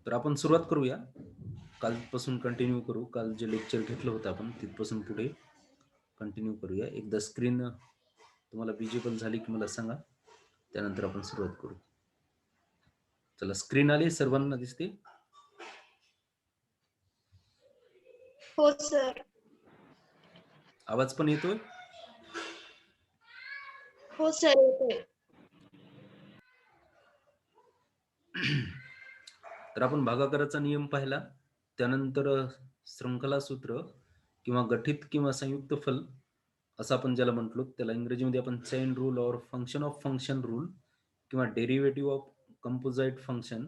तर आपण सुरुवात करूया. कालपासून कंटिन्यू करू. काल जे लेक्चर घेतलं होतं आपण तिथपासून पुढे कंटिन्यू करूया. एकदा स्क्रीन तुम्हाला विजिबल झाली की मला सांगा, त्यानंतर आपण सुरुवात करू. चला, स्क्रीन आली, सर्वांना दिसते? हो सर. आवाज पण येतोय? हो सर, येतोय. तर आपण भागाकाराचा नियम पाहिला, त्यानंतर शृंखला सूत्र किंवा गठित किंवा संयुक्त फल असं आपण ज्याला म्हटलो, त्याला इंग्रजीमध्ये आपण चेन रूल और फंक्शन ऑफ फंक्शन रूल किंवा derivative of composite function,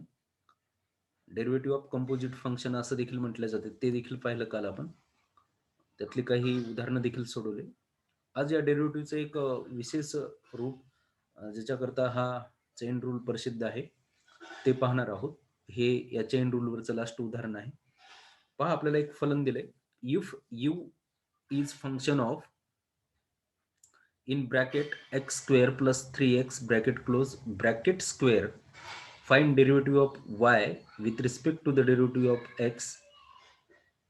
derivative of composite function असं देखील म्हटलं जाते. ते देखील पाहिलं काल आपण. त्यातली काही उदाहरणं देखील सोडवले. आज या डेरिव्हेटिव्हचं एक विशेष रूप ज्याच्याकरता हा चेन रूल प्रसिद्ध आहे ते पाहणार आहोत. हे या चेन रूलवरचं लास्ट उदाहरण आहे. पहा, आपल्याला एक फलन दिलंय. If u is function of in bracket x square plus 3x bracket close bracket square, find derivative of y with respect to the derivative of x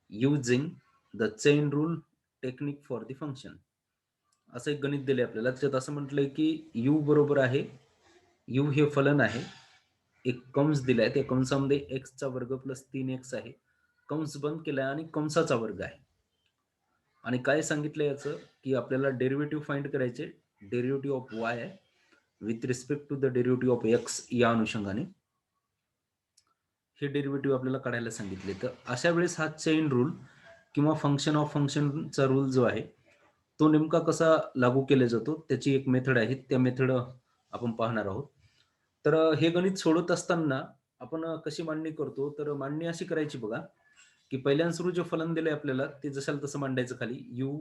using the chain rule technique for the function. असं एक गणित दिले आपल्याला. त्याच्यात असं म्हटलंय की u बरोबर आहे, u हे फलन आहे, एक कंस दिलाय, त्या कंसामध्ये x चा वर्ग प्लस 3x आहे, कंस बंद केलाय आणि कंसाचा वर्ग आहे. आणि काय सांगितलं याचं की आपल्याला डेरिव्हेटिव्ह फाइंड करायचे, derivative of y with respect to the derivative of x या अनुषंगाने हे डेरिव्हेटिव्ह आपल्याला काढायला सांगितले. तर अशा वेळेस हा चेन रूल किंवा फंक्शन ऑफ फंक्शनचा रूल जो आहे तो नेमका कसा लागू केला जातो, त्याची एक मेथड आहे, त्या मेथड आपण पाहणार आहोत. तर हे गणित सोडवत असताना आपण कशी मांडणी करतो, तर मांडणी अशी करायची बघा की पहिल्यांदा सुरू जे फलन दिलंय आपल्याला ते जशाला तसं मांडायचं. खाली u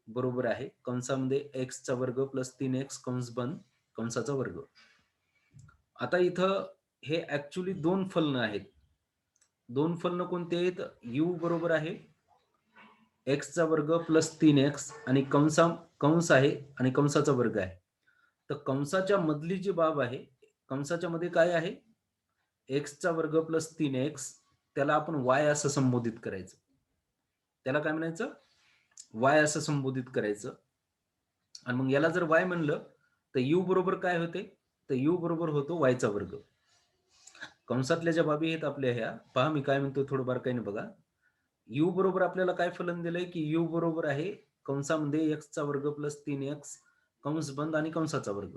बरोबर आहे कंसामध्ये x चा वर्ग प्लस 3x कंस बंद कंसाचा वर्ग. आता इथं हे ऍक्च्युली दोन फलन आहेत. दोन फलन कोणते आहेत? u बरोबर आहे x चा वर्ग प्लस 3x आणि कंस आहे आणि कंसाचा वर्ग आहे. तर कंसाच्या मधली जी बाब आहे, कंसाच्या मध्ये काय आहे? x चा वर्ग प्लस 3x, त्याला आपण y असं संबोधित करायचं. त्याला काय म्हणायचं? y असं संबोधित करायचं. आणि मग याला जर y म्हणलं तर u बरोबर काय होते? तर u बरोबर होतो y चा वर्ग. कंसातल्या ज्या बाबी आहेत आपल्या ह्या पहा, मी काय म्हणतो थोडं बारकाईने बघा. u बरोबर आपल्याला काय फलन दिलंय की u बरोबर आहे कंसामध्ये x चा वर्ग प्लस 3x कंस बंद आणि कंसाचा वर्ग.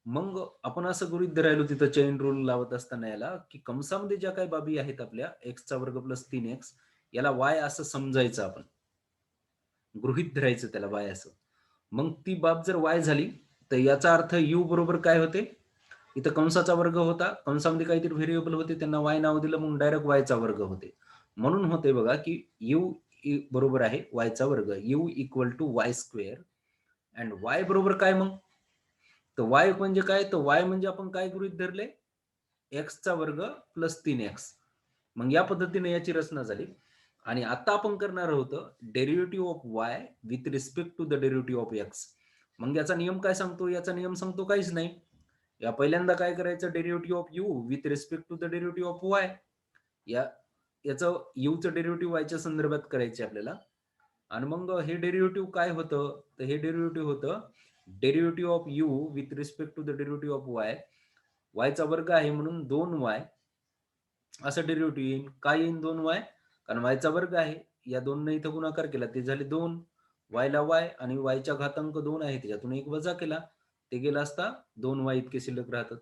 मग आपण असं गृहीत धरायलो तिथं चेन रूल लावत असताना याला की कंसामध्ये ज्या काही बाबी आहेत आपल्या x चा वर्ग प्लस 3x याला y असं समजायचं, आपण गृहीत धरायचं त्याला y असं. मग ती बाब जर y झाली तर याचा अर्थ u बरोबर काय होते? इथं कंसाचा वर्ग होता, कंसामध्ये काहीतरी व्हेरिएबल होते, त्यांना y नाव दिलं, मग डायरेक्ट y चा वर्ग होते. म्हणून होते बघा की u बरोबर आहे y चा वर्ग, u equal to y square. And y बरोबर काय मग? तर y म्हणजे काय? तर y म्हणजे आपण काय गृहीत धरले? x चा वर्ग प्लस 3x. मग या पद्धतीने याची रचना झाली. आणि आता आपण करणार आहोत derivative of y with respect to the derivative of x. मग याचा नियम काय सांगतो? याचा नियम सांगतो काहीच नाही. या पहिल्यांदा काय करायचं? Derivative of u with respect to the derivative of y. याचं u चं डेरिव्हेटिव्ह y च्या संदर्भात करायचे आपल्याला. आणि मग हे डेरिव्हेटिव्ह काय होतं? तर हे डेरिव्हेटिव्ह होतं derivative of u with respect to the derivative of y. y चा वर्ग आहे म्हणून 2y असं डेरिव्हेटिव्ह येईल. काय येईल 2y? कारण y चा वर्ग आहे, या 2 ने इथं गुणाकार केला ते झाले 2, y ला y आणि y च्या घातांक 2 आहे त्याच्यातून 1 वजा केला ते गेला असता 2y इतके शिल्लक राहतात.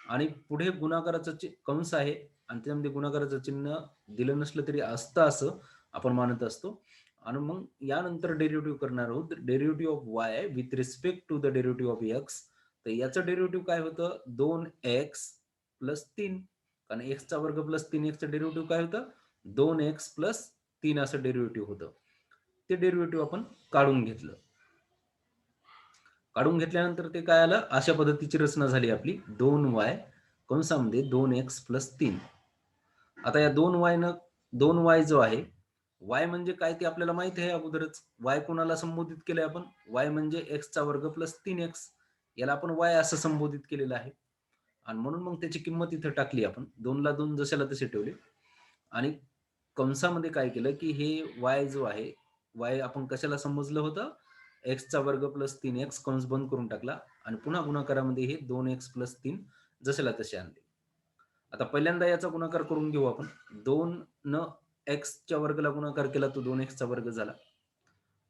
आणि पुढे गुणाकाराचं कंस आहे आणि त्यामध्ये गुणाकाराचं चिन्ह दिलं नसलं तरी असतं असं आपण मानत असतो. आणि मग यानंतर डेरिव्हेटिव्ह करणार आहोत, derivative of y with respect to the derivative of x. तर याचं डेरिव्हेटिव्ह काय होतं? 2x प्लस 3, कारण x चा वर्ग प्लस 3x चं डेरिव्हेटिव्ह काय होतं? 2x प्लस 3 असं डेरिव्हेटिव्ह होतं. ते डेरिव्हेटिव्ह आपण काढून घेतलं. काढून घेतल्यानंतर ते काय आलं? अशा पद्धतीची रचना झाली आपली 2y कंसामध्ये 2x प्लस 3. आता या 2y न 2y जो आहे, y म्हणजे काय ते आपल्याला माहिती आहे अगोदरच. y कोणाला संबोधित केलंय आपण? y म्हणजे x चा वर्ग प्लस 3x, याला आपण y असं संबोधित केलेलं आहे. आणि म्हणून मग त्याची किंमत इथं टाकली आपण. 2 ला 2 जशाला तसे ठेवले आणि कंसामध्ये काय केलं, की हे y जो आहे, y आपण कशाला समजलं होतं? x वर्ग प्लस 3x कंस बंद करून टाकला आणि पुन्हा गुणाकारामध्ये हे 2x प्लस 3 जशाला तसे आणले. आता पहिल्यांदा याचा गुणाकार करून घेऊ आपण. 2 न x च्या वर्गाला गुणाकार केला तर 2x चा वर्ग झाला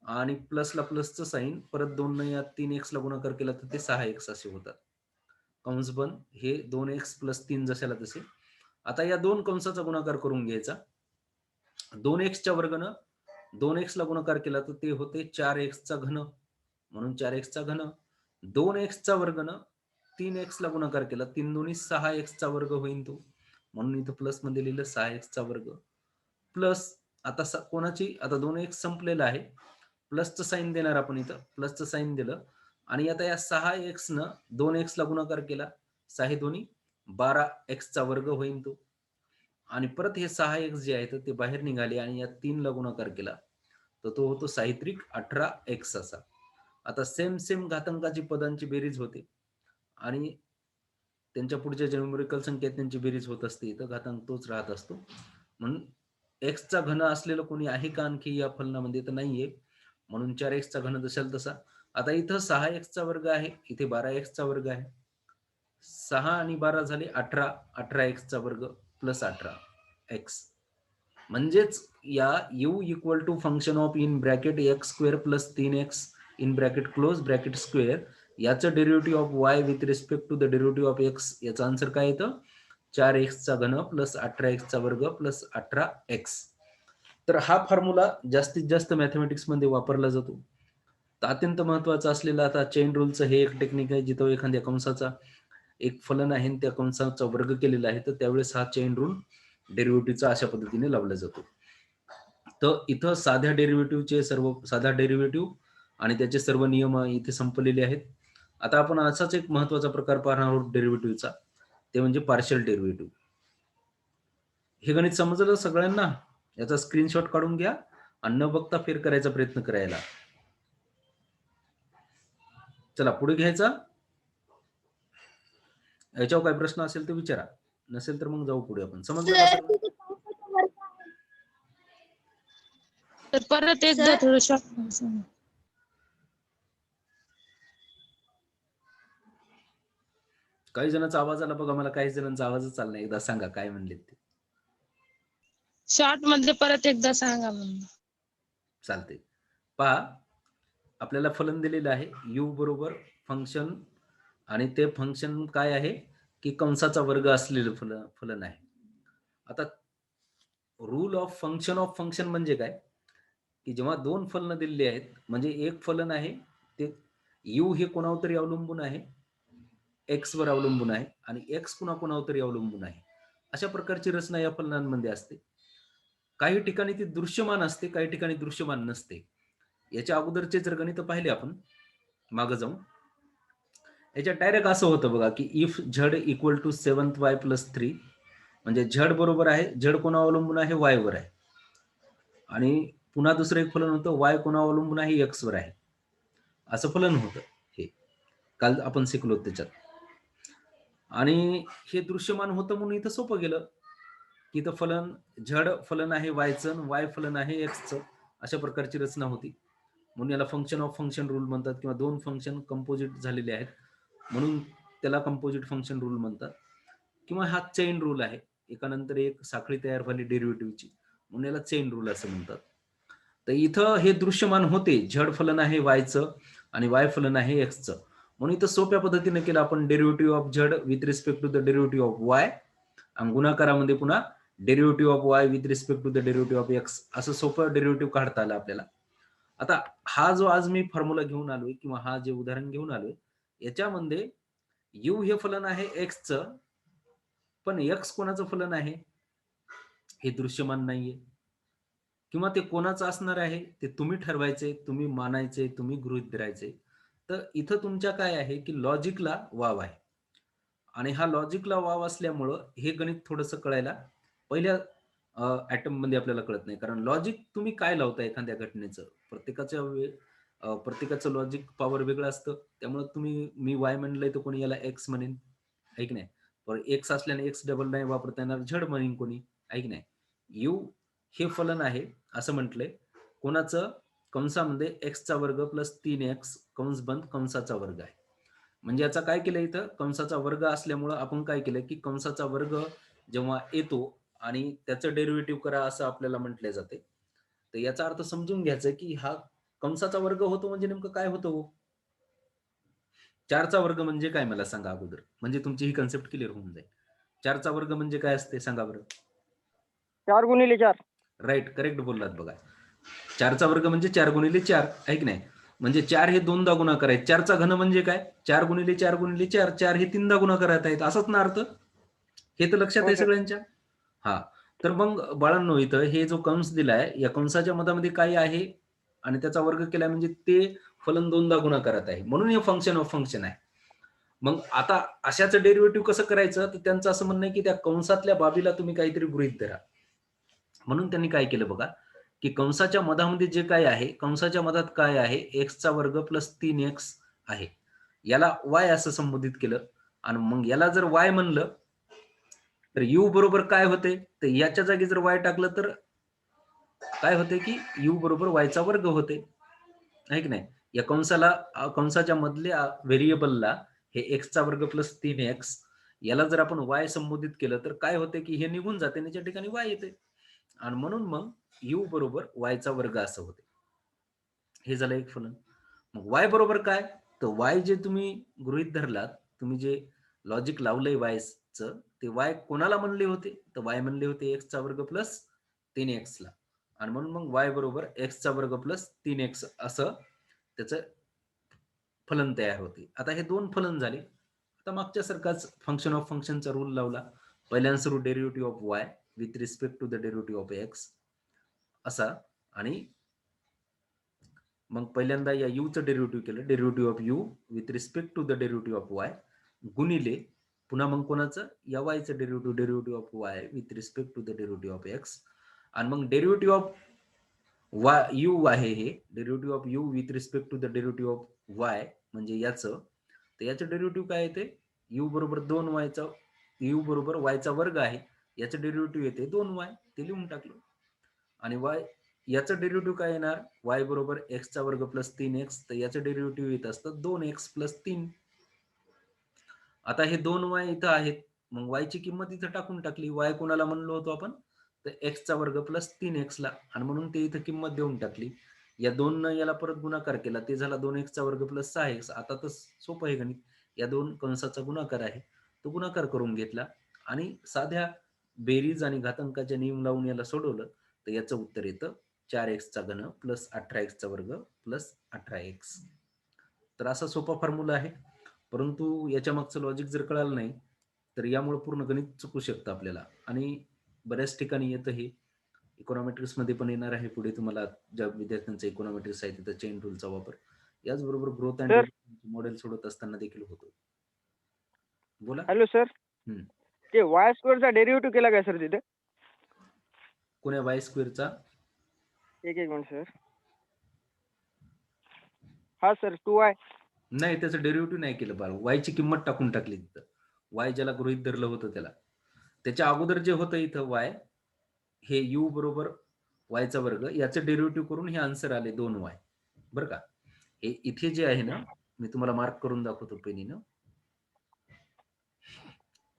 आणि प्लसला प्लसचं साइन परत 2 न या 3x ला गुणाकार केला तर ते 6x असे होतात. कंस बंद हे 2x प्लस 3 जशाला तसे. आता या दोन कंसाचा गुणाकार करून घ्यायचा. 2x च्या वर्गानं 2x ला गुणाकार केला तर ते होते 4x चा घन म्हणून 4x चा घन. 2x चा वर्गानं 3x ला गुणाकार केला 3 दोन्ही 6x चा वर्ग होईल तो म्हणून इथं प्लस मध्ये लिहिलं 6x चा वर्ग प्लस आता कोणाची आता 2x संपलेला आहे प्लसचं साइन देणार आपण इथं प्लसचं साइन दिलं आणि आता या 6x न 2x ला गुणाकार केला 6 दोन्ही 12x चा वर्ग होईल तो आणि परत हे 6x जे आहे ते बाहेर निघाले आणि या 3 ला गुणाकार केला तर तो होतो साहित्रिक 18x असा. आता सेम घातांकाची पदांची बेरीज होते आणि त्यांच्या पुढच्या जे न्यूमेरिकल संख्या त्यांची बेरीज होत असते तर घातांक तोच राहत असतो. म्हणून x चा घन असलेलं कोणी आहे का आणखी या फलनामध्ये तर नाहीये म्हणून 4x चा घन जशाल तसा. आता इथं 6x चा वर्ग आहे इथे 12x चा वर्ग आहे 6 आणि 12 झाले 18 18x चा वर्ग प्लस 18x म्हणजेच या u equal to function of in bracket x square plus 3x in bracket close bracket square याचं derivative of y with respect to the derivative of x याचा आन्सर काय येतं 4x चा घन प्लस 18x चा वर्ग प्लस 18x. तर हा फॉर्म्युला जास्तीत जास्त मॅथमॅटिक्स मध्ये वापरला जातो. तर अत्यंत महत्वाचं असलेलं आता चेन रूलचं हे एक टेक्निक आहे जिथं एखाद्या कंसाचा एक फलन आहे त्या कंसाचा वर्ग केलेला आहे तर त्यावेळेस हा चेन रूल डेरिव्हेटिव्हचा अशा पद्धतीने लावला जातो. तर इथं साध्या डेरिव्हेटिव्ह आणि त्याचे सर्व नियम इथे संपलेले आहेत. आता आपण असाच एक महत्वाचा प्रकार पाहणार आहोत डेरिव्हेटिव्हचा ते म्हणजे पार्शियल डेरिव्हेटिव्ह. हे गणित समजलं सगळ्यांना? याचा स्क्रीनशॉट काढून घ्या आणि न बघता फेर करायचा प्रयत्न करायला. चला पुढे घ्यायचा. याच्यावर काही प्रश्न असेल तर विचारा नसेल तर मग जाऊ पुढे आपण. समजलं का सर? तर परत एकदा सर? थोडं शॉर्ट सांगा. काही जणांचा आवाज आला बघा मला काही जणांचा आवाजच चालला नाही. एकदा सांगा काय म्हणले ते. शॉर्ट मध्ये परत एकदा सांगा म्हणून. चालते. पहा आपल्याला फलन दिलेलं आहे u बरोबर फंक्शन आणि ते फंक्शन काय आहे की कंसाचा वर्ग असलेलं फलन आहे. आता रूल ऑफ फंक्शन म्हणजे काय की जेव्हा दोन फलन दिलेली आहेत म्हणजे एक फलन आहे ते u हे कोणावर तरी अवलंबून आहे x वर अवलंबून आहे आणि x कोणावर तरी अवलंबून आहे. अशा प्रकारची रचना या फलनांमध्ये असते. काही ठिकाणी ती दृश्यमान असते काही ठिकाणी दृश्यमान नसते. याच्या अगोदरचे जर गणित पाहिले आपण मागे जाऊन याच्यात डायरेक्ट असं होतं बघा की if झड equal to 7y plus 3 म्हणजे झड बरोबर आहे झड कोणावर अवलंबून आहे y वर आहे आणि पुन्हा दुसरं एक फलन होतं y कोणावर अवलंबून आहे x वर आहे असं फलन होतं. हे काल आपण शिकलो त्याच्यात आणि हे दृश्यमान होतं म्हणून इथं सोपं गेलं की इथं फलन झड फलन आहे yचं y फलन आहे xचं अशा प्रकारची रचना होती. म्हणून याला फंक्शन ऑफ फंक्शन रूल म्हणतात किंवा दोन फंक्शन कंपोजिट झालेले आहेत म्हणून त्याला कंपोजिट फंक्शन रूल म्हणतात किंवा हा चेन रूल आहे एकानंतर एक साखळी तयार झाली डेरिव्हेटिव्हची म्हणून याला चेन रूल असं म्हणतात. तर इथं हे दृश्यमान होते झड फलन आहे yचं आणि y फलन आहे xचं म्हणून इथं सोप्या पद्धतीने केलं आपण derivative of z with respect to the derivative of y आणि गुणाकारामध्ये पुन्हा derivative of y with respect to the derivative of x असं सोपं डेरिव्हेटिव्ह काढता आलं आपल्याला. आता हा जो आज मी फॉर्म्युला घेऊन आलोय किंवा हा जे उदाहरण घेऊन आलोय याच्यामध्ये u हे फलन आहे x पण x कोणाचं फलन आहे हे दृश्यमान नाहीये किंवा ते कोणाचं असणार आहे ते तुम्ही ठरवायचे तुम्ही मानायचे तुम्ही गृहीत धरायचे. तर इथं तुमच्या काय आहे की लॉजिकला वाव आहे आणि हा लॉजिकला वाव असल्यामुळं हे गणित थोडंसं कळायला पहिल्या ऍटम मध्ये आपल्याला कळत नाही कारण लॉजिक तुम्ही काय लावता एखाद्या घटनेचं प्रत्येकाचं लॉजिक पॉवर वेगळं असतं त्यामुळे तुम्ही मी वाय म्हणलंय तर कोणी याला एक्स म्हणेन आहे की नाही पण एक्स असल्याने एक्स डबल नाही वापरता येणार, झड म्हणेन कोणी, आहे की नाही. यू हे फलन आहे असं म्हटलंय कोणाचं, कंसामध्ये एक्सचा वर्ग प्लस 3x कंस बंद कंसाचा वर्ग आहे. म्हणजे याचा काय केलं इथं, कंसाचा वर्ग असल्यामुळं आपण काय केलं की कंसाचा वर्ग जेव्हा येतो आणि त्याचं डेरिव्हेटिव्ह करा असं आपल्याला म्हटले जाते. तर याचा अर्थ समजून घ्यायचा की हा कंसाचा वर्ग होतो म्हणजे नेमकं काय होतं हो? 4चा वर्ग म्हणजे काय मला सांगा अगोदर, म्हणजे तुमची ही कन्सेप्ट क्लिअर होऊन जाईल. 4चा वर्ग म्हणजे काय असते सांगा बरं. 4 गुणिले 4. राईट, करेक्ट बोललात बघा. 4चा वर्ग म्हणजे 4 गुणिले 4 आहे की नाही. म्हणजे 4 हे 2दा गुणाकार आहेत. 4चा घन म्हणजे काय, 4 गुणिले 4 गुणिले 4, 4 हे 3दा गुणाकारात आहेत, असंच ना अर्थ. हे तर लक्षात हो आहे सर. सगळ्यांच्या. हा, तर मग बाळांनो इथं हे जो कंस दिलाय या कंसाच्या मधामध्ये काय आहे आणि त्याचा वर्ग केलाय म्हणजे ते फलन 2दा गुणाकारात आहे, म्हणून हे फंक्शन ऑफ फंक्शन आहे. मग आता अशाचं डेरिव्हेटिव्ह कसं करायचं, तर त्यांचं असं म्हणणं आहे की त्या कंसातल्या बाबीला तुम्ही काहीतरी गृहीत धरा. म्हणून त्यांनी काय केलं बघा, की कंसाच्या मधामध्ये जे काय आहे, कंसाच्या मधात काय आहे, एक्सचा वर्ग प्लस 3x आहे, याला y असं संबोधित केलं. आणि मग याला जर y म्हणलं तर u बरोबर काय होते, तर याच्या जागी जर y टाकलं तर काय होते की u बरोबर y चा वर्ग होते, आहे की नाही. या कंसाच्या मधल्या व्हेरिएबलला हे एक्सचा वर्ग प्लस 3x याला जर आपण y संबोधित केलं तर काय होते की हे निघून जाते आणि याच्या ठिकाणी y येते, आणि म्हणून मग u बरोबर y चा वर्ग असं होते. हे झालं एक फलन. मग y बरोबर काय, तर y जे तुम्ही गृहीत धरलात, तुम्ही जे लॉजिक लावलंय y चं, ते y कोणाला म्हणले होते, तर y म्हणले होते एक्सचा वर्ग प्लस 3x ला, आणि म्हणून मग y बरोबर एक्सचा वर्ग प्लस 3x असं त्याचं फलन तयार होते. आता हे दोन फलन झाले. आता मागच्या सारखाच फंक्शन ऑफ फंक्शनचा रूल लावला. पहिल्यांदा सुरू derivative of y with respect to the derivative of x असा, आणि मग पहिल्यांदा या u चं डेरिव्हेटिव्ह केलं, derivative of u with respect to the derivative of y गुणिले पुन्हा मग कोणाचं, या y चं derivative of y with respect to the derivative of x, आणि मग डेरिव्हेटिव्ह ऑफ u आहे हे derivative of u with respect to the derivative of y म्हणजे याचं, तर याचं डेरिव्हेटिव्ह काय येते, u बरोबर 2y चा, u बरोबर y चा वर्ग आहे, याचं डेरिव्हेटिव्ह येते 2y, ते लिहून टाकलं. आणि y याचं डेरिव्हेटिव्ह काय येणार, y बरोबर x चा वर्ग प्लस 3x, तर याचं डेरिव्हेटिव्ह येत असतं 2x प्लस 3. आता हे 2y इथं आहेत, मग y ची किंमत इथं टाकून टाकली. y कोणाला म्हणलो होतो आपण, तर x चा वर्ग प्लस 3x ला, आणि म्हणून ते इथं किंमत देऊन टाकली. या 2 न याला परत गुणाकार केला, ते झाला 2x चा वर्ग प्लस 6x. आता तर सोपं आहे गणित, या दोन कंसाचा गुणाकार आहे, तो गुणाकार करून घेतला आणि साध्या बेरीज आणि घातांकाचे नियम लावून याला सोडवलं, तर याचं उत्तर येतं 4x चा घन प्लस 18x चा वर्ग प्लस 18x. तर असा सोपा फॉर्म्युला आहे, परंतु याच्या मागचं लॉजिक जर कळालं नाही तर यामुळे पूर्ण गणित चुकू शकतं आपल्याला, आणि बऱ्याच ठिकाणी येतं हे. इकॉनॉमेट्रिक्स मध्ये पण येणार आहे पुढे तुम्हाला, ज्या विद्यार्थ्यांचं इकॉनॉमेट्रिक्स आहे तिथं चेन रूलचा वापर, याचबरोबर ग्रोथ अँड सर. मॉडेल सोडत असताना देखील होतो. बोला. Hello sir. हम्म. ते y स्क्वेअरचा डेरिव्हेटिव्ह केला काय सर तिथे? कोण्या वाय स्क्वेअरचा? एक मिनिट सर. हा सर 2y. नाही, त्याचं डेरिव्हेटिव्ह नाही केलं बाळ, y ची किंमत टाकून टाकली तिथं. y ज्याला गृहीत धरलं होतं त्याला, त्याच्या अगोदर जे होतं इथं y हे u बरोबर y चा वर्ग, याचं डेरिव्हेटिव्ह करून हे आन्सर आले 2y. बरं का, हे इथे जे आहे ना, मी तुम्हाला मार्क करून दाखवतो पेनीनं,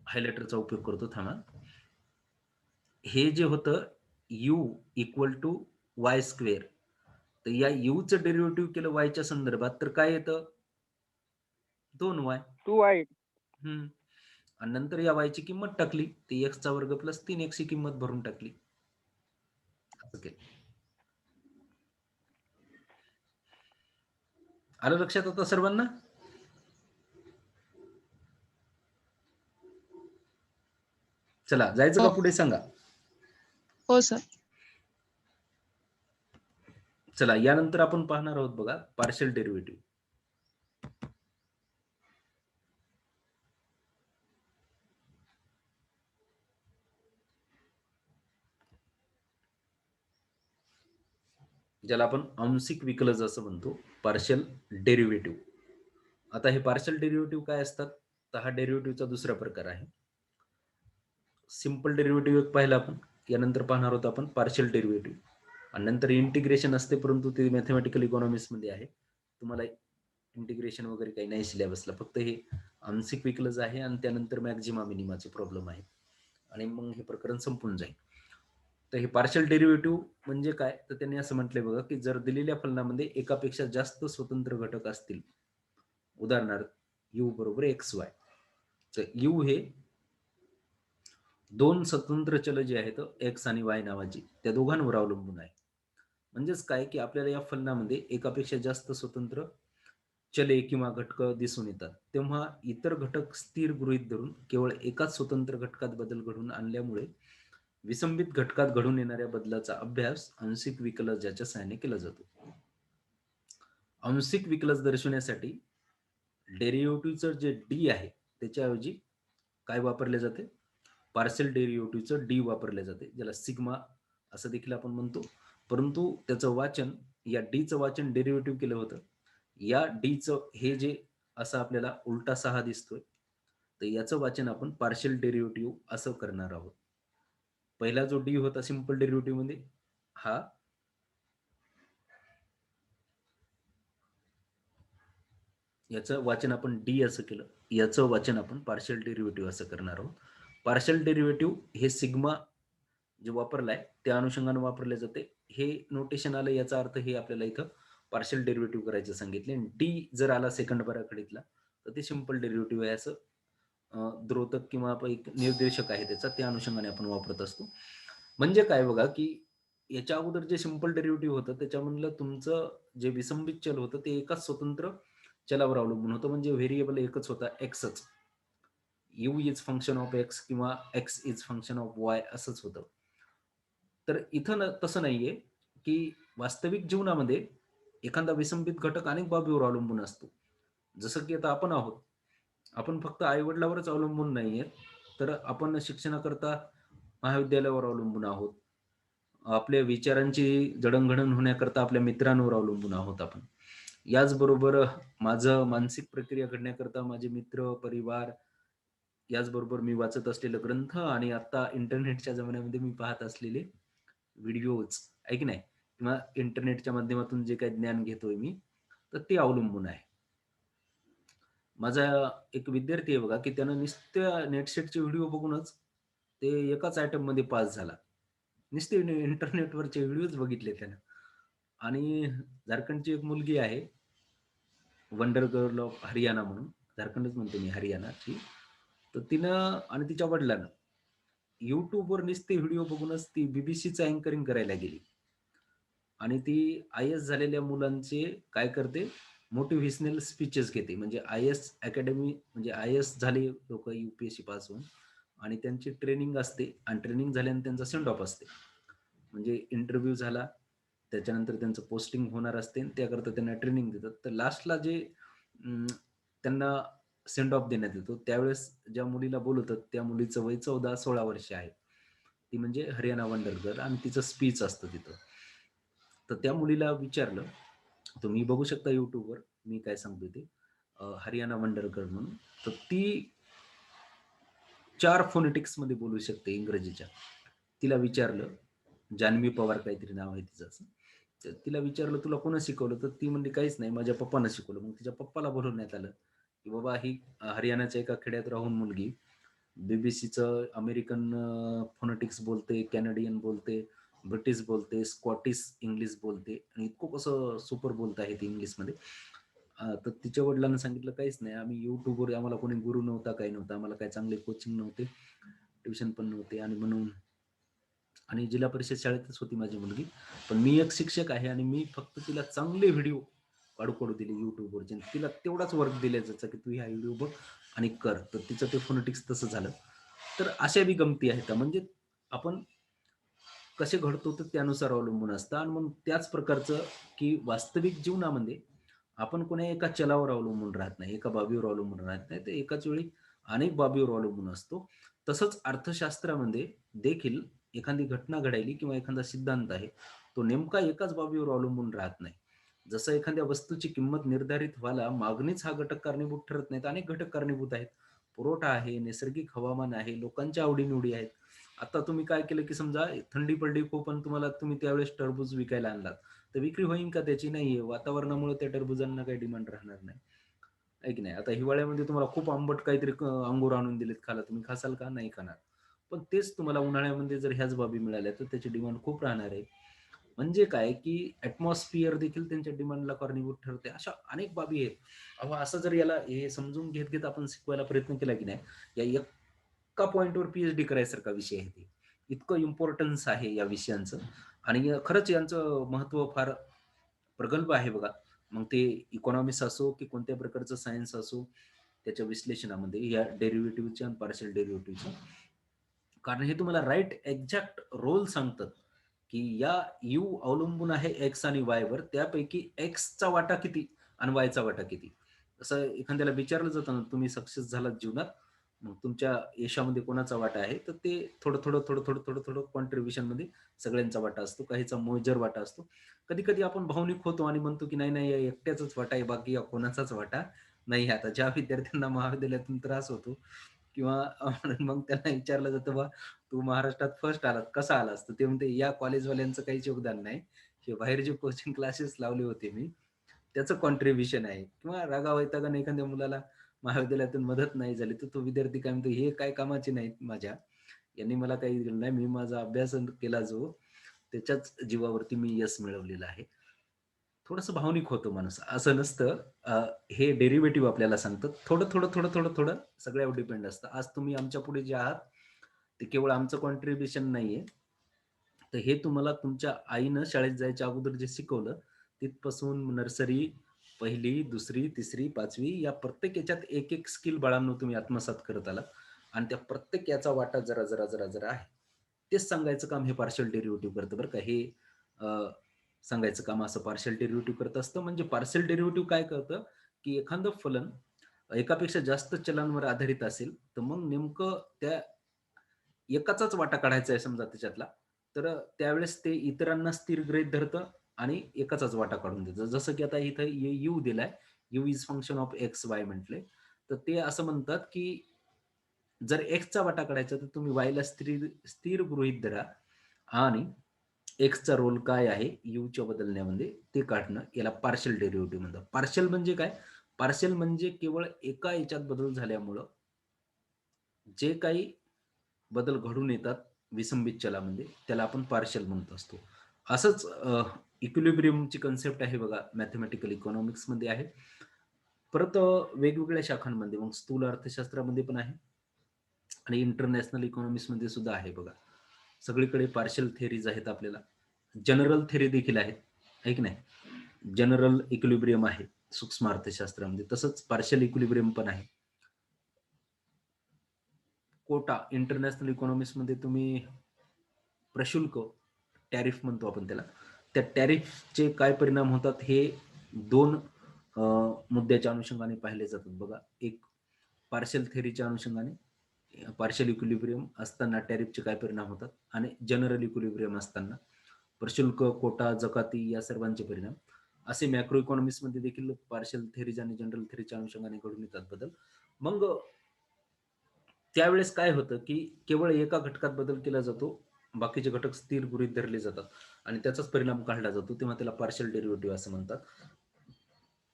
हायलायटरचा उपयोग करतो थांबा. हे जे होतं u equal to y square, तर या u चं डेरिव्हेटिव्ह केलं y च्या संदर्भात, तर काय येतं 2y. 2y. आणि नंतर या y ची किंमत टाकली, ती x चा वर्ग प्लस 3x ची किंमत भरून टाकली, असं केलं. आलं लक्षात आता सर्वांना? चला जायचं का पुढे सांगा. हो सर. चला यानंतर आपण पाहणार आहोत बघा पार्शियल डेरिव्हेटिव्ह. ज्याला आपण आंशिक विकलज असं म्हणतो, पार्शियल डेरिव्हेटिव्ह. आता हे पार्शियल डेरिव्हेटिव्ह काय असतात, तर हा डेरिव्हेटिव्हचा दुसरा प्रकार आहे. सिंपल डेरिव्हेटिव्ह एक पाहिला आपण, यानंतर पाहणार आहोत आपण पार्शियल डेरिव्हेटिव्ह, आणि नंतर इंटिग्रेशन असते, परंतु ते मॅथमॅटिकल इकॉनॉमिक्स मध्ये आहे. तुम्हाला इंटिग्रेशन वगैरे काही नाही सिलेबसला, फक्त हे आंशिक विकलज आहे आणि त्यानंतर मॅक्झिमा मिनिमाचे प्रॉब्लेम आहे, आणि मग हे प्रकरण संपून जाईल. तर हे पार्शियल डेरिव्हेटिव्ह म्हणजे काय, तर त्यांनी असं म्हटलंय बघा, की जर दिलेल्या फलनामध्ये एकापेक्षा जास्त स्वतंत्र घटक असतील, उदाहरणार्थ u बरोबर xy, तर u हे दोन स्वतंत्र चल जे आहेत x आणि y नावाची, त्या दोघांवर अवलंबून आहे. म्हणजेच काय, की आपल्याला या फलनामध्ये एकापेक्षा जास्त स्वतंत्र चले किंवा घटक दिसून येतात, तेव्हा इतर घटक स्थिर गृहीत धरून केवळ एकाच स्वतंत्र घटकात बदल घडवून आणल्यामुळे विसंबित घटकात घडून येणाऱ्या बदलाचा अभ्यास आंशिक विकलजाच्या सहाय्याने केला जातो. आंशिक विकलज दर्शवण्यासाठी डेरिव्हेटिव्हचं जे डी आहे त्याच्याऐवजी काय वापरले जाते, पार्शियल डेरिव्हेटिव्हचं डी वापरले जाते, ज्याला सिग्मा असं देखील आपण म्हणतो. परंतु त्याचं वाचन, या डीचं वाचन डेरिव्हेटिव्ह केलं होतं. या डीचं हे जे असं आपल्याला उलटा 6 दिसतोय, तर याचं वाचन आपण पार्शियल डेरिव्हेटिव्ह असं करणार आहोत. पहिला जो डी होता सिंपल डेरिव्हेटिव्ह मध्ये, हा याचं वाचन आपण डी असं केलं, याचं वाचन आपण पार्शियल डेरिव्हेटिव्ह असं करणार आहोत. पार्शियल डेरिव्हेटिव्ह हे सिग्मा जे वापरलाय त्या अनुषंगाने वापरले जाते. हे नोटेशन आलं, याचा अर्थ हे आपल्याला इथं पार्शियल डेरिव्हेटिव्ह करायचं सांगितले, आणि डी जर आला सेकंड बराकडीतला तर ते सिंपल डेरिव्हेटिव्ह आहे, असं द्योतक किंवा एक निर्देशक आहे त्याचा, त्या अनुषंगाने आपण वापरत असतो. म्हणजे काय बघा, की याच्या अगोदर जे सिंपल डेरिव्हेटिव्ह होतं त्याच्यामधलं तुमचं जे विसंबित चल होतं ते एकाच स्वतंत्र चलावर अवलंबून होतं, म्हणजे व्हेरिएबल एकच होता, एक्सच. U is function of x किंवा x is function of y असंच होतं. तर इथं तसं नाहीये, की वास्तविक जीवनामध्ये एखादा विसंबित घटक अनेक बाबीवर अवलंबून असतो. जसं की आता आपण आहोत, आपण फक्त आईवडिलावरच अवलंबून नाहीये, तर आपण शिक्षणाकरता महाविद्यालयावर अवलंबून आहोत. आपल्या विचारांची जडणघडण होण्याकरता आपल्या मित्रांवर अवलंबून आहोत आपण. याचबरोबर माझं मानसिक प्रक्रिया घडण्याकरता माझे मित्र, परिवार, याचबरोबर मी वाचत असलेले ग्रंथ, आणि आता इंटरनेटच्या जमान्यामध्ये मी पाहत असलेले व्हिडिओज आहे की नाही, किंवा इंटरनेटच्या माध्यमातून जे काही ज्ञान घेतोय मी, तर ते अवलंबून आहे. माझा एक विद्यार्थी आहे बघा, की त्यानं नुसत्या नेटसेटचे व्हिडिओ बघूनच ते एकाच आयटम मध्ये पास झाला. नुसते इंटरनेटवरचे व्हिडिओज बघितले त्यानं. आणि झारखंडची एक मुलगी आहे, वंडर गर्ल ऑफ हरियाणा म्हणून, झारखंडच म्हणतो मी, हरियाणाची. तर तिनं आणि तिच्या वडिलांनं युट्यूबवर नुसते व्हिडिओ बघूनच ती बीबीसीचं अँकरिंग करायला गेली, आणि ती आय एस झालेल्या मुलांचे काय करते, मोटिव्हेशनल स्पीचेस घेते. म्हणजे आय एस अकॅडमी, म्हणजे आय एस झाले लोक युपीएससी पास होऊन, आणि त्यांची ट्रेनिंग असते, आणि ट्रेनिंग झाल्यानंतर त्यांचा सेंड ऑफ असते. म्हणजे इंटरव्ह्यू झाला, त्याच्यानंतर त्यांचं पोस्टिंग होणार असते, आणि त्याकरता त्यांना ट्रेनिंग देतात. तर लास्टला जे त्यांना सेंड ऑफ देण्यात येतो, त्यावेळेस ज्या मुलीला बोलवतात त्या मुलीचं वय 14-16 वर्ष आहे. ती म्हणजे हरियाणा वंडर गर्ल, आणि तिचं स्पीच असतं तिथं. तर त्या मुलीला विचारलं, तुम्ही बघू शकता युट्यूबवर मी काय सांगतो ते, हरियाणा वंडर गर्ल म्हणून. तर ती 4 फोनेटिक्स मध्ये बोलू शकते इंग्रजीच्या. तिला विचारलं, जान्हवी पवार काहीतरी नाव आहे तिचं असं. तर तिला विचारलं, तुला कोणी शिकवलं? तर ती म्हणली, काहीच नाही, माझ्या पप्पानं शिकवलं. मग तिच्या पप्पाला बोलवण्यात आलं, की बाबा ही हरियाणाच्या एका खेड्यात राहून मुलगी बीबीसीचं अमेरिकन फोनेटिक्स बोलते, कॅनेडियन बोलते, ब्रिटिश बोलते, स्कॉटिश इंग्लिश बोलते, आणि इतकं कसं सुपर बोलत आहे ती इंग्लिशमध्ये. तर तिच्या वडिलांना सांगितलं, काहीच नाही, आम्ही युट्यूबवर, आम्हाला कोणी गुरु नव्हता, काही नव्हतं, आम्हाला काही चांगले कोचिंग नव्हते, ट्युशन पण नव्हते, आणि म्हणून, आणि जिल्हा परिषद शाळेतच होती माझी मुलगी, पण मी एक शिक्षक आहे, आणि मी फक्त तिला चांगले व्हिडिओ काढू दिले युट्यूबवरचे, तिला तेवढाच वर्क दिला जायचा, की तू ह्या व्हिडिओ बघ आणि कर. तर तिचं ते फोनेटिक्स तसं झालं. तर अशा बी गमती आहेत, म्हणजे आपण कसे घडतो तर त्यानुसार अवलंबून असतं. आणि मग त्याच प्रकारचं, की वास्तविक जीवनामध्ये आपण कोणा एका चलावर अवलंबून राहत नाही, एका बाबीवर अवलंबून राहत नाही, तर एकाच वेळी अनेक बाबीवर अवलंबून असतो. तसंच अर्थशास्त्रामध्ये देखील एखादी घटना घडायली किंवा एखादा सिद्धांत आहे, तो नेमका एकाच बाबीवर अवलंबून राहत नाही. जसं एखाद्या वस्तूची किंमत निर्धारित व्हायला मागणीच हा घटक कारणीभूत ठरत नाहीत, अनेक घटक कारणीभूत आहेत. पुरवठा आहे, नैसर्गिक हवामान आहे, लोकांच्या आवडीनिवडी आहेत. आता तुम्ही काय केलं की समजा थंडी पडली खूप आणि तुम्ही त्यावेळेस टरबूज विकायला आणलात, तर विक्री होईल का त्याची? नाहीये. वातावरणामुळे त्या टरबुजांना काही डिमांड राहणार नाही, आहे की नाही? आता हिवाळ्यामध्ये तुम्हाला खूप आंबट काहीतरी अंगूर आणून दिलेत खायला, तुम्ही खासाल का? नाही खाणार. पण तेच तुम्हाला उन्हाळ्यामध्ये जर ह्याच बाबी मिळाल्या तर त्याची डिमांड खूप राहणार आहे. म्हणजे काय की ऍटमॉस्फिअर देखील त्यांच्या डिमांडला कारणीभूत ठरते. अशा अनेक बाबी आहेत. अहो, असं जर याला हे समजून घेत घेत आपण शिकवायला प्रयत्न केला की नाही, या एका पॉइंटवर पीएचडी करायसारखा विषय आहे ते. इतकं इम्पॉर्टन्स आहे या विषयांचं आणि खरंच यांचं महत्व फार प्रगल्भ आहे बघा. मग ते इकॉनॉमिक्स असो की कोणत्या प्रकारचं सायन्स असो, त्याच्या विश्लेषणामध्ये या डेरिव्हेटिव्हचे आणि पार्शियल डेरिव्हेटिव्हचे, कारण हे तुम्हाला राईट एक्झॅक्ट रोल सांगतात की या यू अवलंबून आहे एक्स आणि वाय वर, त्यापैकी एक्सचा वाटा किती आणि वायचा वाटा किती. असं एखाद्याला विचारलं जातं ना, तुम्ही सक्सेस झालात जीवनात, मग तुमच्या यशामध्ये कोणाचा वाटा आहे, तर ते थोडं थोडं थोडं थोडं थोडं थोडं कॉन्ट्रीब्युशन मध्ये सगळ्यांचा वाटा असतो, काहीचा मोजर वाटा असतो. कधी कधी आपण भावनिक होतो आणि म्हणतो की नाही नाही, या एकट्याचाच वाटा आहे, बाकी या कोणाचाच वाटा नाही. आता ज्या विद्यार्थ्यांना महाविद्यालयातून त्रास होतो किंवा मग त्यांना विचारलं जातं, बा तू महाराष्ट्रात फर्स्ट आलात, कसा आलास? तर ते म्हणते या कॉलेजवाल्यांचं काहीच योगदान नाही, हे बाहेर जे कोचिंग क्लासेस लावले होते मी त्याचं कॉन्ट्रीब्युशन आहे. किंवा रागावैतागाने एखाद्या मुलाला महाविद्यालयातून मदत नाही झाली, तर तो विद्यार्थी काय म्हणतो, हे काय कामाचे नाहीत माझ्या, यांनी मला काही दिलं नाही, मी माझा अभ्यास केला जो त्याच्याच जीवावरती मी यश मिळवलेलं आहे. थोडंसं भावनिक होतो माणूस, असं नसतं. हे डेरिव्हेटिव्ह आपल्याला सांगतात, थोडं थोडं थोडं थोडं थोडं सगळ्यावर डिपेंड असतं. आज तुम्ही आमच्या पुढे जे आहात ते केवळ आमचं कॉन्ट्रीब्युशन नाहीये, तर हे तुम्हाला तुमच्या आईनं शाळेत जायच्या अगोदर जे शिकवलं, तिथपासून नर्सरी, पहिली, दुसरी, तिसरी, पाचवी, या प्रत्येक याच्यात एक एक स्किल बाळांनो तुम्ही आत्मसात करत आलात आणि त्या प्रत्येक याचा वाटा जरा जरा जरा जरा आहे. तेच सांगायचं काम हे पार्शियल डेरिव्हेटिव्ह करतं बरं का. हे सांगायचं काम असं पार्शियल डेरिव्हेटिव्ह करत असतं. म्हणजे पार्शियल डेरिव्हेटिव्ह काय करतं की एखादं फलन एकापेक्षा जास्त चलांवर आधारित असेल, तर मग नेमकं त्या एकाचाच वाटा काढायचा आहे समजा त्याच्यातला, तर त्यावेळेस ते इतरांना स्थिर गृहीत धरतं आणि एकाचाच वाटा काढून देतं. जसं की आता इथं यू दिलाय, you is function of x Y म्हटले, तर ते असं म्हणतात की जर एक्सचा वाटा काढायचा तर तुम्ही वायला स्थिर स्थिर गृहीत धरा आणि एक्सचा रोल काय आहे यूच्या बदलण्यामध्ये ते काढणं, याला पार्शियल डेरिव्हेटिव्ह म्हणतात. पार्शियल म्हणजे काय? पार्शियल म्हणजे केवळ एका याच्यात बदल झाल्यामुळं जे काही बदल घडून येतात विसंबित चलामध्ये, त्याला आपण पार्शियल म्हणत असतो. असंच इक्विलिब्रियमची कन्सेप्ट आहे बघा, मॅथमॅटिकल इकॉनॉमिक्समध्ये आहे. परत वेगवेगळ्या शाखांमध्ये, मग स्थूल अर्थशास्त्रामध्ये पण आहे आणि इंटरनॅशनल इकॉनॉमिक्समध्ये सुद्धा आहे बघा. सगळीकडे पार्शियल थेरीज आहेत आपल्याला. जनरल थेरी देखील आहेत, आहे की नाही? जनरल इक्विलिब्रियम आहे सूक्ष्म अर्थशास्त्रामध्ये, तसंच पार्शियल इक्विलिब्रियम पण आहे. कोटा इंटरनॅशनल इकॉनॉमिक्समध्ये तुम्ही प्रशुल्क, टॅरिफ म्हणतो आपण त्याला, त्या टॅरिफचे काय परिणाम होतात हे दोन मुद्द्याच्या अनुषंगाने पाहिले जातात बघा. एक पार्शियल थेरीच्या अनुषंगाने, पार्शियल इक्विलिब्रियम असताना टॅरिफचे काय परिणाम होतात आणि जनरल इक्विलिब्रियम असताना प्रशुल्क, कोटा, जकाती या सर्वांचे परिणाम. असे मॅक्रो इकॉनॉमिक्स मध्ये देखील पार्शियल थेरीज आणि जनरल थेरीच्या अनुषंगाने घडून येतात बदल. मग त्यावेळेस काय होतं की केवळ एका घटकात बदल केला जातो, बाकीचे घटक स्थिर गृहीत धरले जातात आणि त्याचाच परिणाम काढला जातो, तेव्हा त्याला पार्शियल डेरिव्हेटिव्ह असं म्हणतात.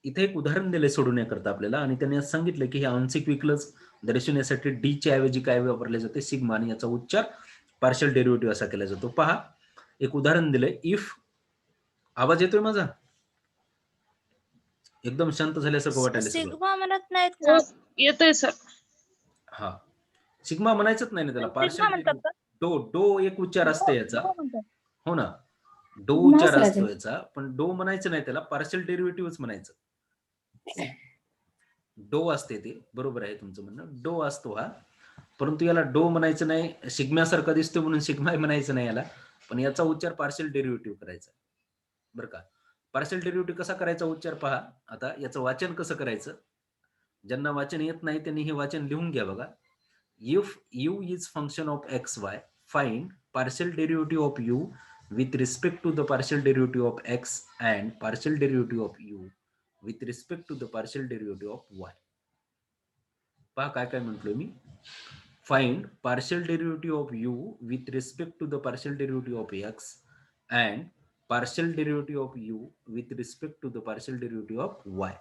इथे एक उदाहरण दिले सोडवण्याकरता आपल्याला, आणि त्यांनी असं सांगितलं की हे आंशिक विकलज दर्शवण्यासाठी डी च्या ऐवजी काय वापरले जाते? सिग्मा, आणि याचा उच्चार पार्शियल डेरिव्हेटिव्ह असा केला जातो. पहा, एक उदाहरण दिलंय. इफ, आवाज येतोय माझा? एकदम शांत झाल्यासारखं वाटायला सगळं. सिग्मा म्हणत नाहीत हो ना. येतोय सर. हा, सिग्मा म्हणायचंच नाही ना त्याला, सिग्मा पार्शियल म्हणतात डेरिव्हेटिव्ह. का? डो, डो एक उच्चार असतो डो याचा. डो म्हणतात. हो ना, डो हा उच्चार सर असतो अजून. याचा, पण डो म्हणायचं नाही त्याला, पार्शियल डेरिव्हेटिव्हच म्हणायचं. डो असते ते, बरोबर आहे तुमचं म्हणणं, डो असतो हा, परंतु याला डो म्हणायचं नाही. सिग्म्यासारखा दिसतो म्हणून सिग्मा म्हणायचं नाही याला, पण याचा उच्चार पार्शियल डेरिव्हेटिव्ह करायचा, बरं का. पार्शियल डेरिव्हेटिव्ह कसा करायचा उच्चार पहा. आता याचं वाचन कसं करायचं, ज्यांना वाचन येत नाही त्यांनी हे वाचन लिहून घ्या बघा. If u is function of x Y, find partial derivative of you with respect to the partial derivative of x and partial derivative of u with respect to the partial derivative of y. पहा काय काय म्हटलोय मी. find partial derivative of u with respect to the partial derivative of x and partial derivative of u with respect to the partial derivative of y.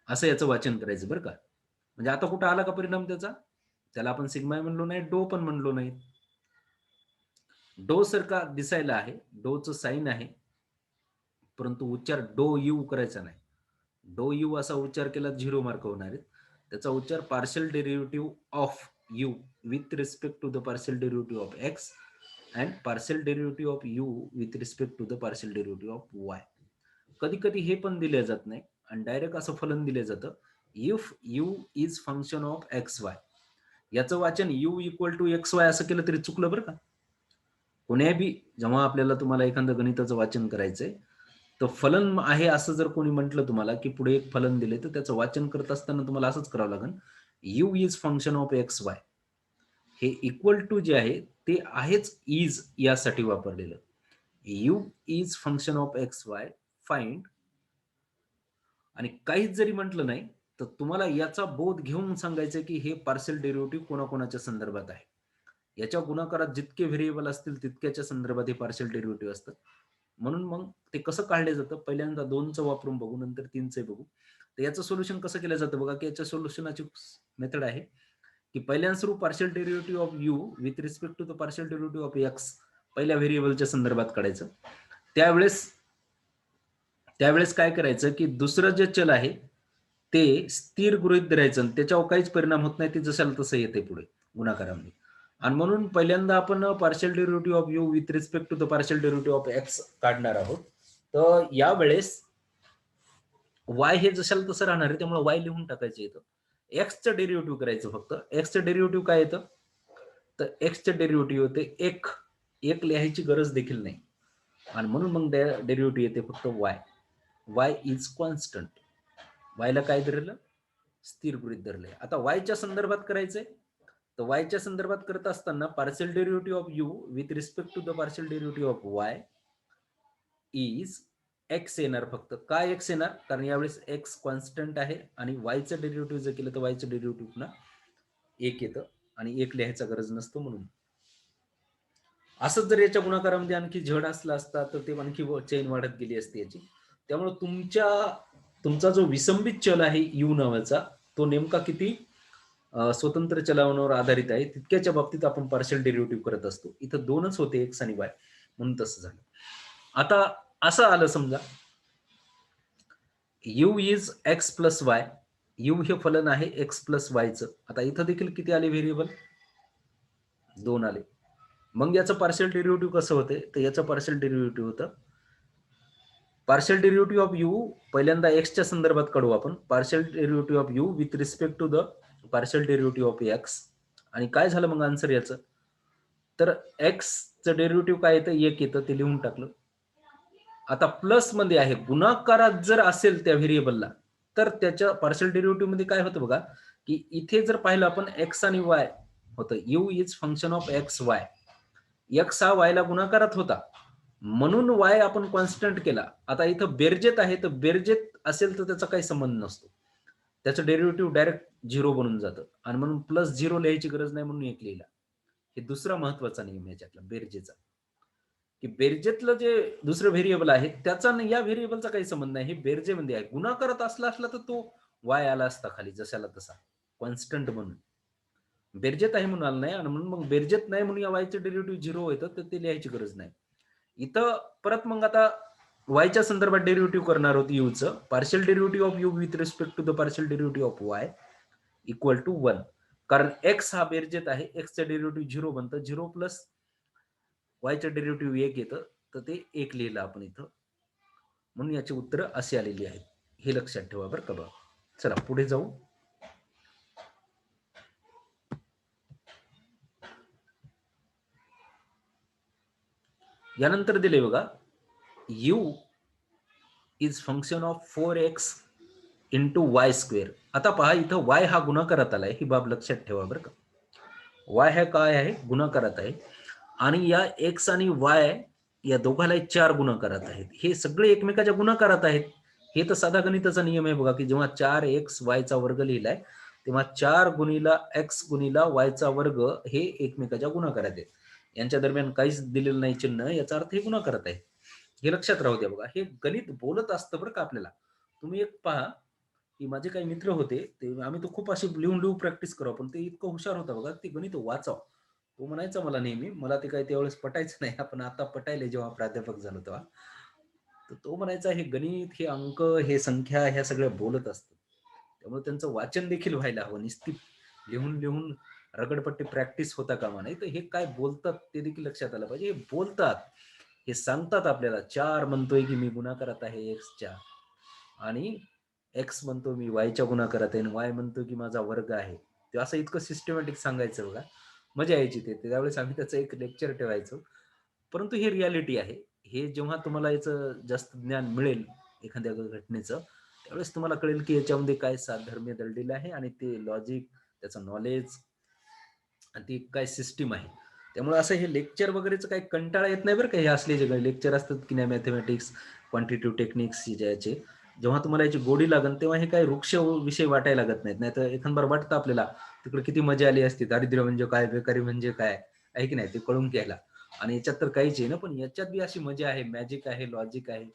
असं याचं वाचन करायचं बरं का. म्हणजे आता कुठं आला का परिणाम त्याचा? त्याला आपण सिग्मा म्हणलो नाही, डो पण म्हणलो नाही. डो सारखा दिसायला आहे, डोचं साइन आहे, परंतु उच्चार डो यू करायचा नाही. डो यू असा उच्चार केला 0 मार्क होणार आहेत. त्याचा उच्चार partial derivative of u with respect to the partial derivative of x and partial derivative of u with respect to the partial derivative of y. कधी कधी हे पण दिले जात नाही आणि डायरेक्ट असं फलन दिलं जातं, if u is function of x y. याचं वाचन u equal to x y असं केलं तरी चुकलं बरं का. कोणी बी जेव्हा आपल्याला तुम्हाला एखादं गणिताचं वाचन करायचंय तर फलन आहे असं जर कोणी म्हटलं तुम्हाला की पुढे एक फलन दिले तर त्याचं वाचन करत असताना तुम्हाला असंच करावं लागेल, you is function of x Y. हे इक्वल टू जे आहे ते आहेच इज यासाठी वापरलेलं. You is function of x Y find, आणि काहीच जरी म्हटलं नाही तर तुम्हाला याचा बोध घेऊन सांगायचं की हे पार्शियल डेरिव्हेटिव्ह कोणाकोणाच्या संदर्भात आहे. याच्या गुणाकारात जितके व्हेरिएबल असतील तितक्याच्या संदर्भात हे पार्शियल डेरिव्हेटिव्ह असतं. म्हणून मग ते कसं काढले जातं, पहिल्यांदा 2चं वापरून बघू, नंतर 3चं बघू. तर याचं सोल्युशन कसं केलं जातं बघा, की याच्या सोल्युशनाची मेथड आहे की पहिल्यांदा सुरू partial derivative of u with respect to the partial derivative of x पहिल्या व्हेरिएबलच्या संदर्भात काढायचं. त्यावेळेस काय करायचं की दुसरं जे चल आहे ते स्थिर गृहीत धरायचं आणि त्याच्यावर काहीच परिणाम होत नाही, ते जशाला तसं येते पुढे गुणाकारामध्ये. आणि म्हणून पहिल्यांदा आपण partial derivative of u with respect to the partial derivative of x काढणार आहोत. तर यावेळेस वाय हे जशाला तसं राहणार आहे, त्यामुळे वाय लिहून टाकायचं येतं. एक्सचं डेरिव्हेटिव्ह करायचं फक्त. एक्सचं डेरिव्हेटिव्ह काय येतं, तर एक्सचं डेरिव्हेटिव्ह होते एक लिहायची गरज देखील नाही, आणि म्हणून मग डेरिव्हेटिव्ह येते फक्त वाय. Y is constant. वायला काय धरलं, स्थिर गृहीत धरलंय. आता वायच्या संदर्भात करायचंय, तर वायच्या संदर्भात करत असताना partial derivative of u with respect to the partial derivative of y is x येणार फक्त. काय एक्स येणार, कारण यावेळेस एक्स कॉन्स्टंट आहे आणि वायचं डेरिव्हेटिव्ह जर केलं तर वायचं डेरिव्हेटिव्ह पुन्हा 1 येतं आणि 1 लिहायचा गरज नसतो. म्हणून असंच जर याच्या गुणाकारामध्ये आणखी झड असला असता तर ते आणखी चेन वाढत गेली असती याची. त्यामुळे तुमचा जो विसंबित चल आहे यू नावाचा, तो नेमका किती स्वतंत्र चलावण्यावर आधारित आहे तितक्याच्या बाबतीत आपण पार्शियल डेरिव्हेटिव्ह करत असतो. इथं 2च होते, एक्स आणि वाय, म्हणून तसं झालं. आता असं आलं समजा you is x plus y. You हे फलन आहे एक्स प्लस वायचं. आता इथं देखील किती आले व्हेरिएबल, 2 आले. मग याचं पार्शियल डेरिव्हेटिव्ह कसं होते, तर याचं पार्शियल डेरिव्हेटिव्ह होतं पार्शियल डेरिव्हेटिव्ह ऑफ यू पहिल्यांदा एक्सच्या संदर्भात काढू आपण. Partial derivative of u with respect to the partial derivative of x. आणि काय झालं मग आन्सर याचं, तर एक्सचं डेरिव्हेटिव्ह काय येतं, 1 येतं, ते लिहून टाकलं. आता प्लस मध्ये आहे, गुणाकारात जर असेल त्या व्हेरिएबलला तर त्याच्या पार्शियल डेरिव्हेटिव्ह मध्ये काय होतं बघा, की इथे जर पाहिलं आपण एक्स आणि वाय होतं, you is function of x Y. X हा वायला गुणाकारात होता म्हणून वाय आपण कॉन्स्टंट केला. आता इथं बेरजेत आहे, तर बेरजेत असेल तर त्याचा काही संबंध नसतो, त्याचं डेरिव्हेटिव्ह डायरेक्ट 0 बनून जातं आणि म्हणून +0 लिहायची गरज नाही म्हणून 1 लिहिला. हे दुसरा महत्वाचा नियम याच्यातला बेरजेचा, की बेरजेतलं जे दुसरं व्हेरिएबल आहे त्याचा या व्हेरिएबलचा काही संबंध नाही. हे बेरजेमध्ये आहे. गुणाकारात असला तर तो वाय आला असता खाली जशाला तसा कॉन्स्टंट म्हणून. बेरजेत आहे म्हणून आला नाही, आणि म्हणून मग बेरजेत नाही म्हणून या वायचं डेरिव्हेटिव्ह 0 येतं, तर ते लिहायची गरज नाही. इथं परत मग आता वायच्या संदर्भात डेरिव्हेटिव्ह करणार होती यूचं. Partial derivative of u with respect to the partial derivative of y equal to 1. कारण एक्स हा बेरजेत आहे, एक्सचं डेरिव्हेटिव्ह 0 बनतं, 0 प्लस वायचं डेरिव्हेटिव्ह 1 येतं, तर ते 1 लिहिलं आपण इथं. म्हणून याची उत्तरं अशी आलेली आहेत. हे लक्षात ठेवा बरं का बा. चला पुढे जाऊ. यानंतर दिले बघा, you is function of 4x into Y square. आता पहा इथं वाय हा गुणाकारात आलाय, ही बाब लक्षात ठेवा बरं का. वाय हा काय आहे, गुणाकारात आहे, आणि या एक्स आणि वाय या दोघाला 4 गुणाकारात आहेत. हे सगळे एकमेकाच्या गुणाकारात आहेत. हे तर साधा गणिताचा नियम आहे बघा, की जेव्हा 4x y चा वर्ग लिहिलाय तेव्हा 4 गुणिला x गुणिला y चा वर्ग हे एकमेकाच्या गुणाकारात आहेत. यांच्या दरम्यान काहीच दिलेलं नाही चिन्ह, याचा अर्थ हे गुणाकारात आहे. हे लक्षात राहू द्या बघा. हे गणित बोलत असतं बरं का आपल्याला. तुम्ही एक पहा, की माझे काही मित्र होते, ते आम्ही तो खूप अशी लिहून प्रॅक्टिस करावं, पण ते इतकं हुशार होता बघा, ते गणित वाचावं. तो म्हणायचा मला नेहमी, मला ते काही त्यावेळेस पटायचं नाही, पण आता पटायले जेव्हा प्राध्यापक झालो तेव्हा. तर तो म्हणायचा हे गणित, हे अंक, हे संख्या ह्या सगळ्या बोलत असतात. त्यामुळे त्यांचं वाचन देखील व्हायला हवं. नुसती लिहून रगडपट्टी प्रॅक्टिस होता कामा नये. तर हे काय बोलतात ते देखील लक्षात आलं पाहिजे. हे बोलतात, हे सांगतात आपल्याला. 4 म्हणतोय की मी गुणाकारात आहे एक्सच्या, आणि एक्स म्हणतो मी वायच्या गुणाकारात आहे, आणि वाय म्हणतो की माझा वर्ग आहे. ते असं इतकं सिस्टमॅटिक सांगायचं बघा, मजा यायची. ते त्यावेळेस आम्ही त्याचं एक लेक्चर ठेवायचो. परंतु हे रियालिटी आहे. हे जेव्हा तुम्हाला याचं जास्त ज्ञान मिळेल एखाद्या घटनेचं, त्यावेळेस तुम्हाला कळेल की याच्यामध्ये काय साधर्म्य दडलेलं आहे, आणि ते लॉजिक, त्याचं नॉलेज, आणि ती काय सिस्टीम आहे. त्यामुळे असं हे लेक्चर वगैरेचं काही कंटाळा येत नाही बरं का. हे असले जे लेक्चर असतात की नाही, मॅथमॅटिक्स, क्वांटिटिव्ह टेक्निक्स ज्याचे, जेव्हा तुम्हाला याची गोडी लागन तेव्हा हे काही वृक्ष विषय वाटायला लागत नाहीत. नाही तर एखादं वाटतं आपल्याला तिकडे किती मजा आली असती, दारिद्र्य म्हणजे काय, बेकारी म्हणजे काय, आहे की नाही, ते कळून घ्यायला. आणि याच्यात तर काहीच आहे ना, पण याच्यात बी अशी मजा आहे, मॅजिक आहे, लॉजिक आहे.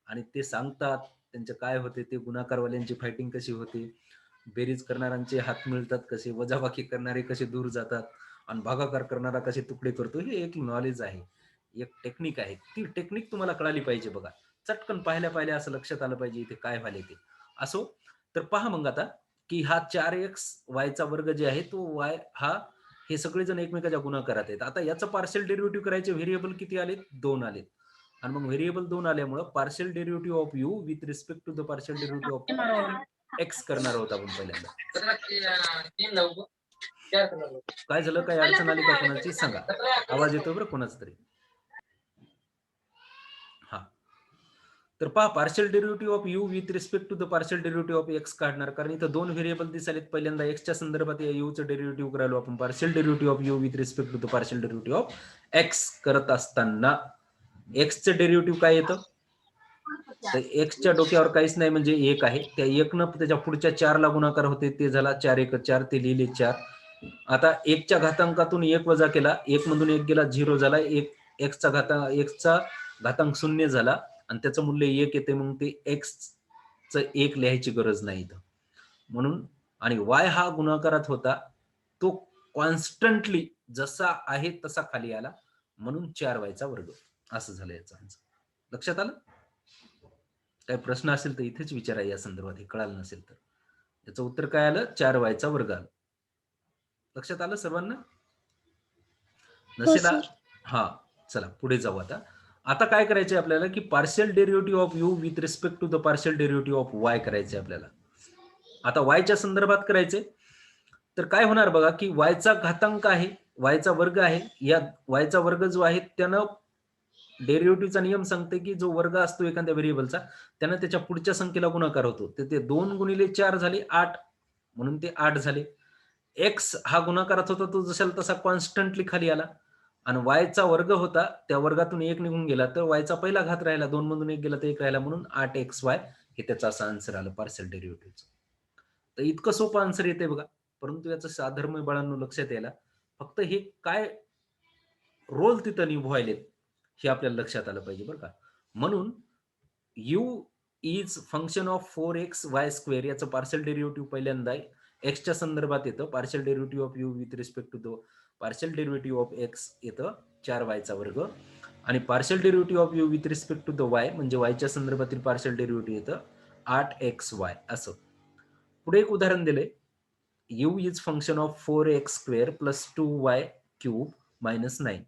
आणि ते सांगतात त्यांचे काय होते, ते गुणाकारवाल्यांची फायटिंग कशी होते, बेरीज करणाऱ्यांचे हात मिळतात कसे, वजाबाकी करणारे कसे दूर जातात, आणि भागाकार करणारा कसे तुकडे करतो. हे एक नॉलेज आहे, एक टेक्निक आहे. ती टेक्निक तुम्हाला कळाली पाहिजे बघा. चटकन पाहिल्या असं लक्षात आलं पाहिजे इथे काय व्हायला ते. असो, तर पहा मग आता, की हा 4x वायचा वर्ग जे आहे तो वाय हा, हे सगळेजण एकमेकाच्या गुणाकारात आहेत. आता याचं पार्शियल डेरिव्हेटिव्ह करायचे, व्हेरिएबल किती आलेत, 2 आलेत. आणि मग व्हेरिएबल 2 आल्यामुळं partial derivative of u with respect to the partial derivative of x करणार आहोत आपण पहिल्यांदा. काय झालं, काय अडचण आली का कोणाची सांगा. आवाज येतोय बरं कोणाचा तरी. हा, तर पहा, partial derivative of u with respect to the partial derivative of x काढणार, कारण इथं 2 व्हेरिएबल दिसालेत. पहिल्यांदा एक्सच्या संदर्भात यूचं डेरिव्हेटिव्ह करायला आपण partial derivative of u with respect to the partial derivative of x करत असताना एक्सचं डेरिव्हेटिव्ह काय येतं, तर एक्सच्या डोक्यावर काहीच नाही, म्हणजे 1 आहे. त्या 1 त्याच्या पुढच्या 4 ला गुणाकार होते, ते झाला 4 1 4, ते लिहिले 4. आता 1च्या घातांकातून 1 वजा केला, 1 मधून 1 गेला, 0 झाला. एक्सचा घातांक 0 झाला, आणि त्याचं मूल्य 1 येते. मग ते एक्सचं 1 लिहायची गरज नाही इथं. म्हणून, आणि वाय हा गुणाकारात होता, तो कॉन्स्टंटली जसा आहे तसा खाली आला, म्हणून 4y वर्ग असं झालं याचं आन्सर. लक्षात आलं. काही प्रश्न असेल तर इथेच विचारा या संदर्भात, हे कळालं नसेल तर. याचं उत्तर काय आलं, 4y वर्ग आलं. लक्षात आलं सर्वांना. नसेल सर. हा, चला पुढे जाऊ. आता काय करायचंय आपल्याला, की partial derivative of u with respect to the partial derivative of y करायचंय आपल्याला. आता वायच्या संदर्भात करायचे, तर काय होणार बघा, की वायचा घातांक आहे, वायचा वर्ग आहे. या वायचा वर्ग जो आहे त्यानं, डेरिव्हेटिव्हचा नियम सांगते की जो वर्ग असतो एखाद्या व्हेरिएबलचा, त्यानं त्याच्या पुढच्या संख्येला गुणाकार होतो. तर ते 2 गुणिले 4 झाले 8, म्हणून ते 8 झाले. एक्स हा गुणाकारात होता, तो जशाला तसा कॉन्स्टंटली खाली आला. आणि वायचा वर्ग होता, त्या वर्गातून 1 निघून गेला, तर वायचा पहिला घात राहिला, 2 मधून 1 गेला तर 1 राहिला, म्हणून 8xy हे त्याचा असं आन्सर आलं पार्शियल डेरिव्हेटिव्हचं. तर इतकं सोपं आन्सर येते बघा. परंतु याचं साधर्म्य बाळांनो लक्षात यायला, फक्त हे काय रोल तिथं निभवायलेत हे आपल्याला लक्षात आलं पाहिजे बरं का. म्हणून you is function of 4xy² याचं पार्शियल डेरिव्हेटिव्ह पहिल्यांदा एक्सच्या संदर्भात येतं. Partial derivative of u with respect to the partial derivative of x येतं 4y वर्ग, आणि partial derivative of u with respect to the y म्हणजे वायच्या संदर्भातील पार्शियल डेरिव्हेटिव्ह येतं 8xy असं. पुढे एक उदाहरण दिले, you is function of 4x² plus 2y³ minus 9.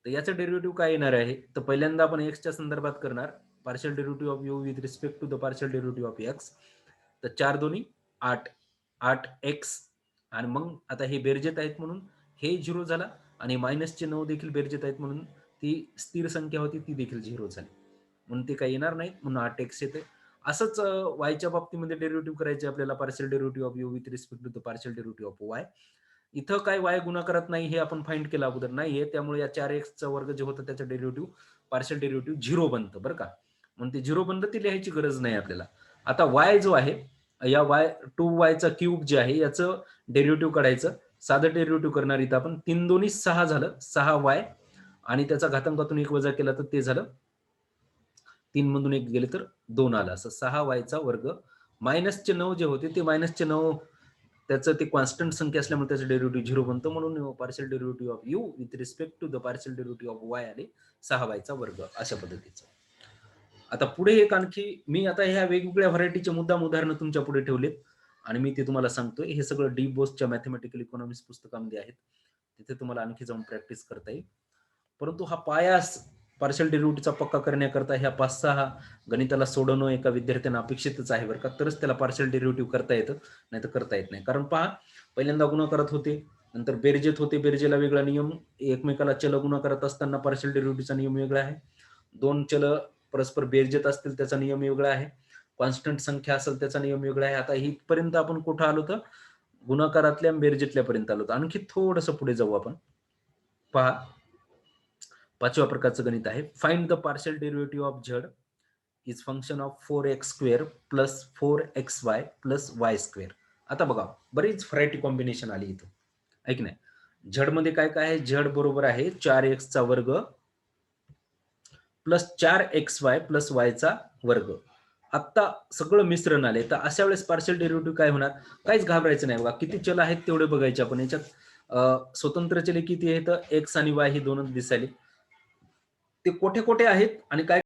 तर याचं डेरिव्हेटिव्ह काय येणार आहे, तर पहिल्यांदा आपण एक्सच्या संदर्भात करणार, partial derivative of u with respect to the partial derivative of x. तर 4 दोन्ही 8, 8x, आणि मग आता हे बेरजेत आहेत म्हणून हे 0 झाला, आणि मायनसचे 9 देखील बेरजेत आहेत म्हणून ती स्थिर संख्या होती, ती देखील 0 झाली, म्हणून ते काही येणार नाहीत, म्हणून 8x येते. असंच वायच्या बाबतीमध्ये डेरिव्हेटिव्ह करायचे आपल्याला, partial derivative of u with respect to the partial derivative of y. इथं काय वाय गुणाकारात नाही हे आपण फाइंड केलं अगोदर, नाहीये, त्यामुळे या 4x वर्ग जे होतं त्याचं डेरिव्हेटिव्ह, पार्शियल डेरिव्हेटिव्ह 0 बनतं बरं का. म्हणून ते 0 बनलं, ते लिहायची गरज नाही आपल्याला. आता वाय जो आहे, या y2y क्यूब जे आहे याचं डेरिव्हेटिव्ह काढायचं. साधं डेरिव्हेटिव्ह करणार इथं आपण 3 दोन्ही 6 झालं 6y आणि त्याचा घातांकातून 1 वजा केला तर ते झालं 3 मधून 1 गेले तर 2 आलं. असं 6y वर्ग मायनसचे 9 जे होते ते मायनसचे 9 त्याचं ते कॉन्स्टंट संख्या असल्यामुळे त्याचं डेरिव्हेटिव्ह 0 बनतं म्हणून partial derivative of u with respect to the partial derivative of y आले 6y वर्ग अशा पद्धतीचं. आता पुढे एक आणखी मी आता ह्या वेगवेगळ्या व्हरायटीचे मुद्दाम उदाहरणं तुमच्या पुढे ठेवलेत आणि मी ते तुम्हाला सांगतोय. हे सगळं डी बोसच्या मॅथमॅटिकल इकॉनॉमिक्स पुस्तकामध्ये आहेत. तिथे तुम्हाला आणखी जाऊन प्रॅक्टिस करता येईल. परंतु हा पायास पार्शियल डेरिव्हेटिव्हचा पक्का करण्याकरता ह्या 5-6 गणिताला सोडवणं एका विद्यार्थ्यांना अपेक्षितच आहे बरं का. तरच त्याला पार्शियल डेरिव्हेटिव्ह करता येतं, नाही तर करता येत नाही. कारण पहा, पहिल्यांदा गुणाकारात होते, नंतर बेरजेत होते, बेरजेला वेगळा नियम, एकमेकाला चल गुणाकारात असताना पार्शियल डेरिव्हेटिव्हचा नियम वेगळा आहे. 2 चल परस्पर बेरजेत असतील त्याचा नियम वेगळा आहे. कॉन्स्टंट संख्या असेल त्याचा नियम वेगळा आहे. आता इथपर्यंत आपण कुठं आलो तर गुणाकारातल्या बेरजेतल्या पर्यंत आलो. आणखी थोडंसं पुढे जाऊ आपण. पहा, 5व्या प्रकारचं गणित आहे. Find the partial derivative of z is function of 4x² plus 4xy plus y². आता बघा, बरीच व्हरायटी कॉम्बिनेशन आली इथं, आहे की नाही. झड मध्ये काय काय आहे? झड बरोबर आहे 4x वर्ग प्लस 4xy प्लस y वर्ग. आता सगळं मिश्रण आले, तर अशा वेळेस पार्शियल डेरिव्हेटिव्ह काय होणार? काहीच घाबरायचं नाही बघा. किती चल आहेत तेवढे बघायचे आपण. याच्यात स्वतंत्र चले किती आहेत? x आणि y ही दोनच दिसायले. ते कोठे कोठे आहेत आणि काय